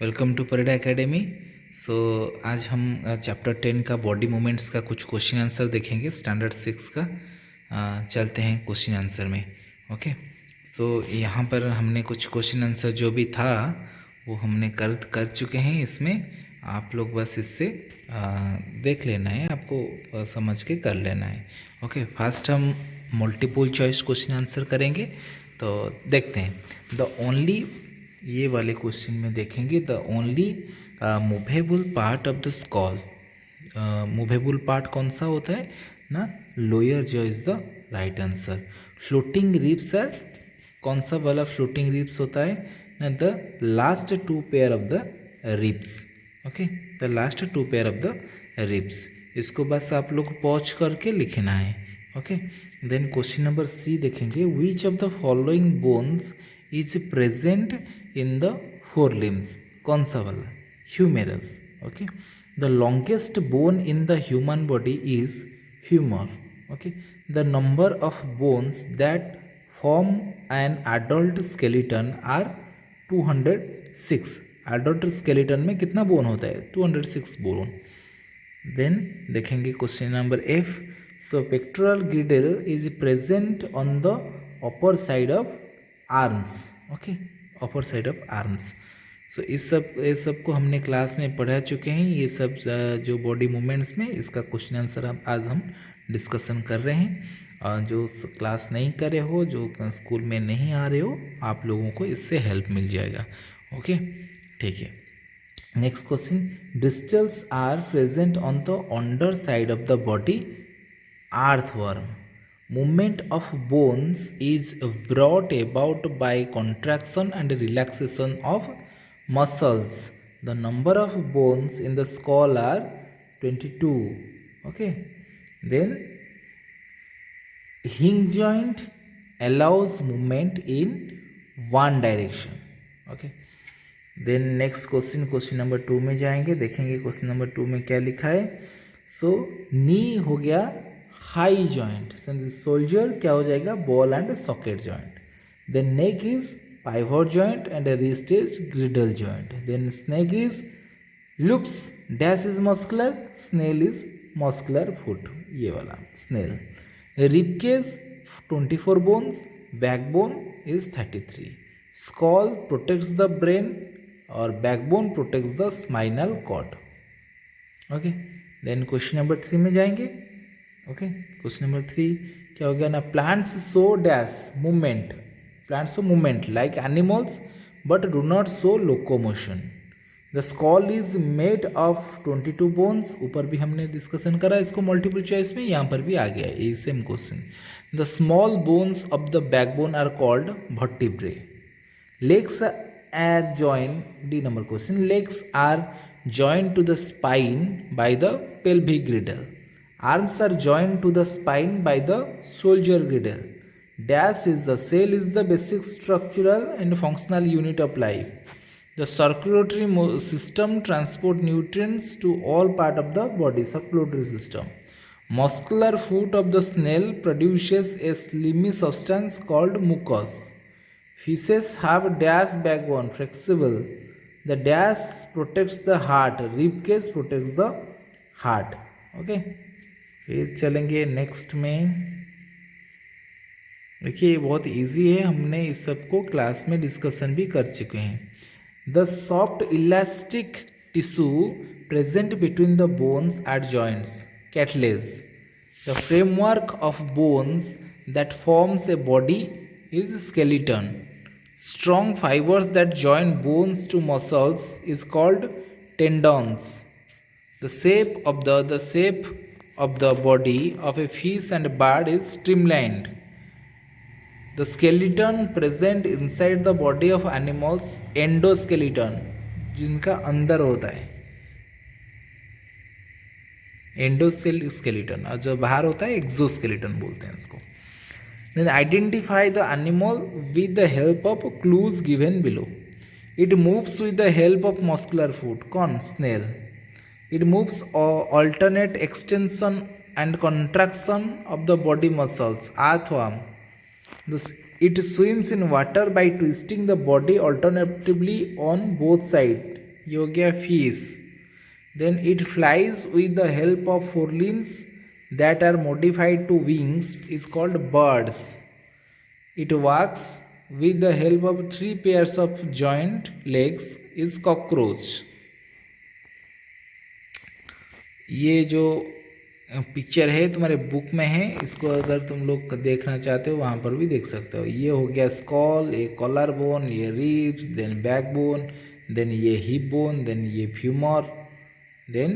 Welcome to Parida academy. So आज हम chapter 10 का बॉडी मूवमेंट्स का कुछ क्वेश्चन आंसर देखेंगे स्टैंडर्ड 6 का। चलते हैं क्वेश्चन आंसर में। ओके, तो यहाँ पर हमने कुछ क्वेश्चन आंसर जो भी था वो हमने कर चुके हैं। इसमें आप लोग बस इससे देख लेना है, आपको समझ के कर लेना है। ओके, फर्स्ट हम मल्टीपल चॉइस क्वेश्चन आंसर करेंगे। तो देखते हैं द ओनली, ये वाले क्वेश्चन में देखेंगे the only movable part of the skull. Movable part कौन सा होता है ना, lower jaw is the right answer. Floating ribs are, कौन सा वाला फ्लोटिंग रिब्स होता है ना, the last two pair of the ribs. Okay, the last two pair of the ribs. इसको बस आप लोग पॉज करके लिखना है। Okay, then question number C देखेंगे, which of the following bones is present in the four limbs. कौन सा वाला, humerus. Okay, the longest bone in the human body is femur. Okay, the number of bones that form an adult skeleton are 206। Adult skeleton में कितना bone होता है, 206 bone. Then देखेंगे question number F, so pectoral girdle is present on the upper side of arms. Okay, upper side of arms. So ये सब को हमने class में पढ़ा चुके हैं। ये सब जो बॉडी मूवमेंट्स में इसका क्वेश्चन आंसर आज हम डिस्कशन कर रहे हैं। जो क्लास नहीं करे हो, जो स्कूल में नहीं आ रहे हो, आप लोगों को इससे हेल्प मिल जाएगा। ओके, ठीक है। Next question, bristles are present on the underside of the body earthworm. Movement of bones is brought about by contraction and relaxation of muscles. The number of bones in the skull are 22. Okay, then hinge joint allows movement in one direction. Okay, then next question, question number 2 में जाएंगे, देखेंगे question number 2 में क्या लिखा है। सो नी हो गया high joint, soldier क्या हो जाएगा, ball and socket joint. Then neck is pivot joint and wrist is gliding joint. Then snake is loops dash is muscular, snail is muscular foot, ये वाला snail. Ribcage 24 bones, backbone is 33। Skull protects the brain और backbone protects the spinal cord. Okay, then question number 3 में जाएंगे। Okay, question number 3 क्या हो गया ना, plants show dash movement, plants show movement like animals but do not show locomotion. The skull is made of 22 bones, ऊपर भी हमने discussion करा इसको मल्टीपल चॉइस में, यहाँ पर भी आ गया है same question. The small bones of the backbone are called vertebrae. Legs are joint, डी number question, legs are joined to the spine by the pelvic girdle. Arms are joined to the spine by the shoulder girdle. Dash is the cell is the basic structural and functional unit of life. The circulatory system transport nutrients to all part of the body. Circulatory system. Muscular foot of the snail produces a slimy substance called mucus. Fishes have dash backbone, flexible. The dash protects the heart, rib cage protects the heart. Okay, फिर चलेंगे next में। देखिए बहुत easy है, हमने इस सब को क्लास में डिस्कशन भी कर चुके हैं। The soft elastic tissue present between the bones at joints, cartilage. The framework of bones that forms a body is skeleton. Strong fibers that join bones to muscles is called tendons. The shape of the body of a fish and bird is streamlined. The skeleton present inside the body of animals, endoskeleton, जिनका अंदर होता है endoskeleton, और जो बाहर होता है exoskeleton बोलते हैं इसको। Then identify the animal with the help of clues given below. It moves with the help of muscular foot. कौन, snail. It moves alternate extension and contraction of the body muscles. Earthworm. It swims in water by twisting the body alternatively on both sides. ये हो गया fish. Then it flies with the help of forelimbs that are modified to wings is called birds. It walks with the help of 3 pairs of joint legs is cockroach. ये जो picture है तुम्हारे book में है, इसको अगर तुम लोग देखना चाहते हो वहाँ पर भी देख सकते हो. ये हो गया स्कॉल, ये कॉलर बोन, ये ribs, then back bone, then ये हिप बोन, देन ये फ्यूमर, देन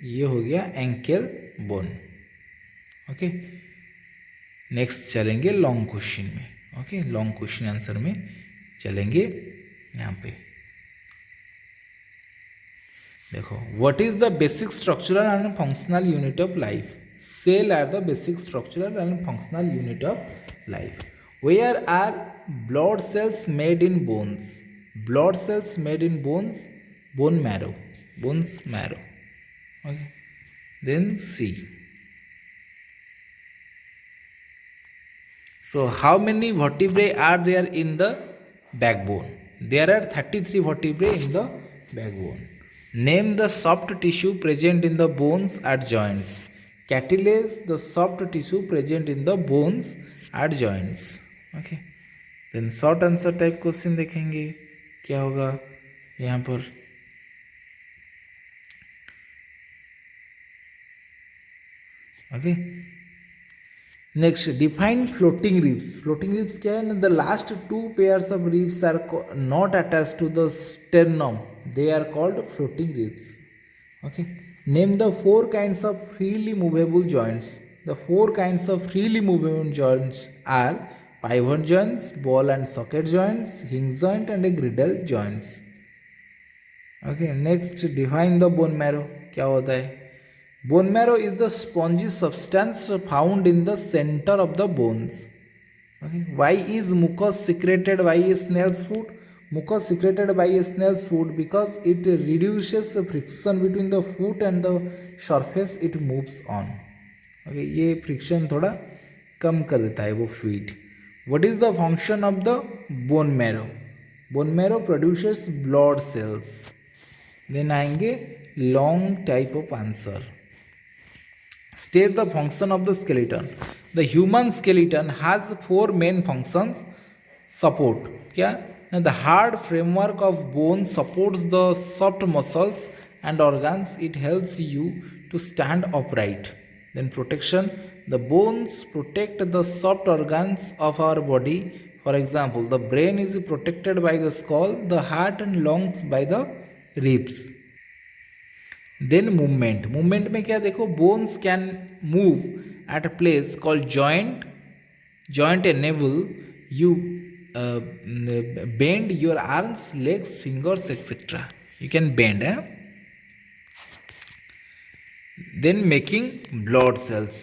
ये हो गया एंकल बोन. ओके, नेक्स्ट चलेंगे लॉन्ग क्वेश्चन में. ओके, लॉन्ग क्वेश्चन आंसर में चलेंगे. यहाँ पे देखो, what is the basic structural and functional unit of life. Cell are the basic structural and functional unit of life. Where are blood cells made in bones. Blood cells made in bones, bone marrow, bones marrow. Okay, then see. So how many vertebrae are there in the backbone? There are 33 vertebrae in the backbone. Name the soft tissue present in the bones at joints. Cartilage, the soft tissue present in the bones at joints. Okay. Then short answer type question देखेंगे क्या होगा यहाँ पर. Okay. Next, define floating ribs. Floating ribs क्या है ना, the last 2 pairs of ribs are not attached to the sternum. They are called floating ribs. Okay. Name the 4 kinds of freely movable joints. The 4 kinds of freely movable joints are pivot joints, ball and socket joints, hinge joint and griddle joints. Okay. Next, define the bone marrow. क्या होता है. Bone marrow is the spongy substance found in the center of the bones. Okay. Why is mucus secreted by a snail's foot? Mucus secreted by a snail's foot because it reduces the friction between the foot and the surface it moves on. Okay, ये friction थोड़ा कम कर देता है वो fluid. What is the function of the bone marrow? Bone marrow produces blood cells. Then आएंगे long type of answer. State the function of the skeleton. The human skeleton has 4 main functions. Support. क्या? The hard framework of bone supports the soft muscles and organs. It helps you to stand upright. Then protection. The bones protect the soft organs of our body. For example, the brain is protected by the skull, the heart and lungs by the ribs. Then movement. Movement में क्या देखो, bones can move at a place called joint. Joint enable you bend your arms, legs, fingers etcetera. You can bend. Then making blood cells.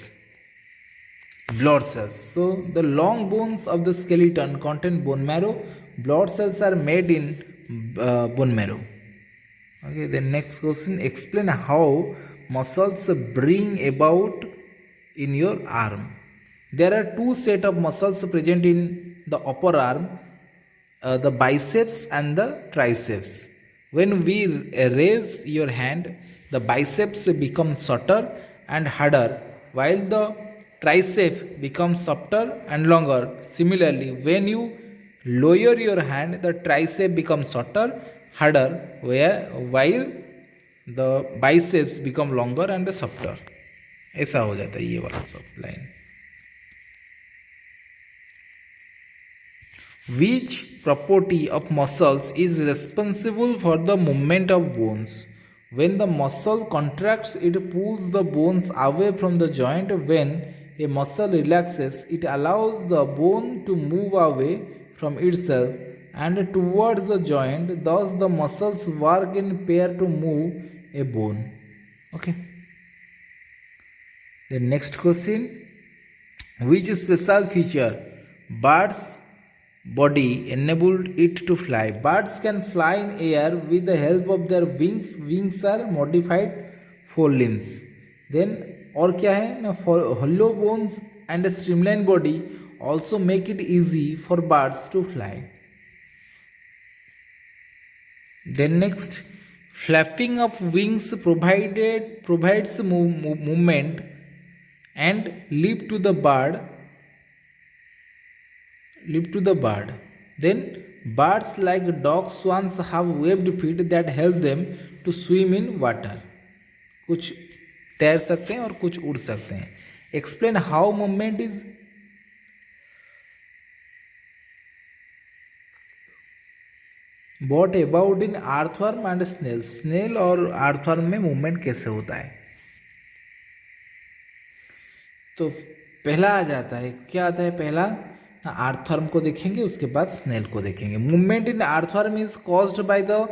blood cells. So the long bones of the skeleton contain bone marrow. Blood cells are made in bone marrow. Okay, the next question, explain how muscles bring about in your arm. There are 2 set of muscles present in the upper arm, the biceps and the triceps. When we raise your hand, the biceps become shorter and harder while the tricep becomes softer and longer. Similarly, when you lower your hand, the tricep becomes shorter, harder, while the biceps become longer and softer. ऐसा हो जाता है ये वाला सब line. Which property of muscles is responsible for the movement of bones? When the muscle contracts, it pulls the bones away from the joint. When a muscle relaxes, it allows the bone to move away from itself and towards the joint. Thus, the muscles work in pair to move a bone. Okay. The next question, which special feature birds body enabled it to fly? Birds can fly in air with the help of their wings. Wings are modified forelimbs. Then और क्या है ना, hollow bones and a streamlined body also make it easy for birds to fly. Then next, Flapping of wings provides movement and lift to the bird. Then birds like dogs, swans have webbed feet that help them to swim in water. कुछ तैर सकते हैं और कुछ उड़ सकते हैं. Explain how movement is brought about in earthworm and snail. Snail और earthworm में मूवमेंट कैसे होता है. तो पहला आ जाता है, क्या आता है पहला, आर्थवर्म को देखेंगे, उसके बाद स्नेल को देखेंगे. Movement in earthworm is caused by the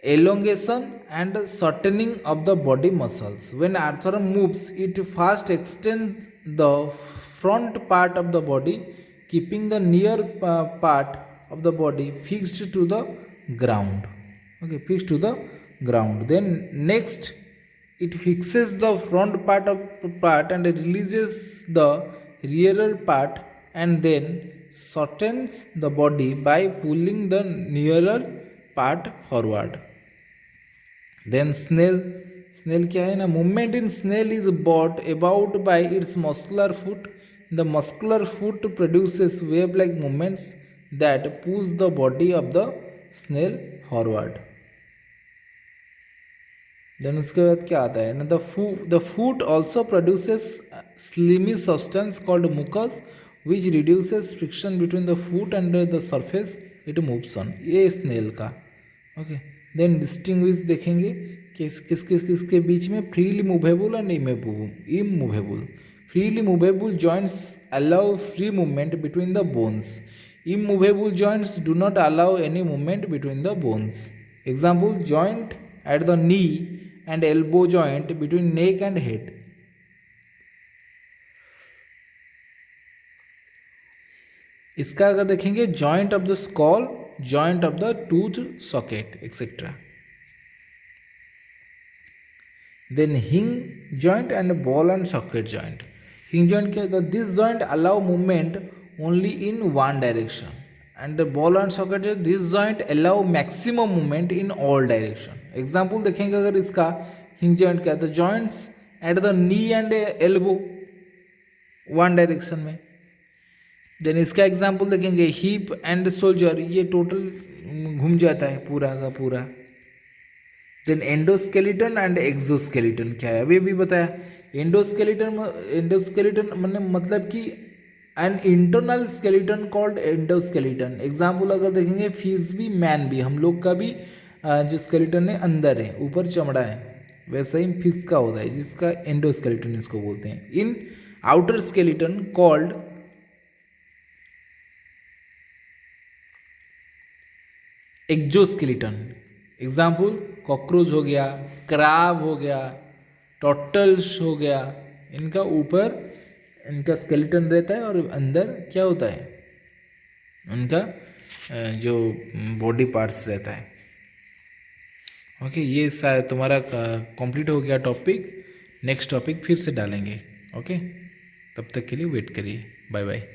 elongation and shortening of the body muscles. When earthworm moves, it first extends the front part of the body, keeping the near part of the body fixed to the ground. Okay, fixed to the ground. Then next, it fixes the front part and releases the rear part, and then shortens the body by pulling the nearer part forward. Then snail क्या है ना, movement in snail is brought about by its muscular foot. The muscular foot produces wave-like movements that push the body of the snail forward. Then उसके बाद क्या आता है ना, the foot also produces slimy substance called mucus, which reduces friction between the foot and the surface it moves on. ये snail का. Okay. Then distinguish देखेंगे किसके बीच में, freely movable and immovable. Freely movable joints allow free movement between the bones. Immovable joints do not allow any movement between the bones. Example, joint at the knee and elbow joint between neck and head. इसका अगर देखेंगे, joint of the skull, joint of the tooth socket etcetera. Then hinge joint and ball and socket joint. Hinge joint क्या होता है, this joint allow movement only in one direction, and ball and socket this joint allow maximum movement in all direction. Example देखेंगे अगर इसका, हिंग joint क्या है, the joints eight the knee and elbow one direction में. Then इसका example देखेंगे, hip and shoulder, ये टोटल घूम जाता है पूरा का पूरा. देन एंडोस्केलेटन एंड एक्सोस्केलेटन क्या है, अभी भी बताया. एंडोस्केलेटन मतलब कि an internal skeleton called endoskeleton. Example अगर देखेंगे, फिश भी, मैन भी, हम लोग का भी जो स्केलेटन है अंदर है, ऊपर चमड़ा है, वैसा ही फिश का होता है, जिसका एंडोस्केलेटन इसको बोलते हैं. इन outer skeleton called exoskeleton. Example, cockroach हो गया, क्राब हो गया, टॉर्टल्स हो गया, इनका ऊपर इनका स्केलेटन रहता है और अंदर क्या होता है, उनका जो बॉडी पार्ट्स रहता है. ओके, ये शायद तुम्हारा कंप्लीट हो गया टॉपिक. नेक्स्ट टॉपिक फिर से डालेंगे. ओके, तब तक के लिए वेट करिए. Bye bye.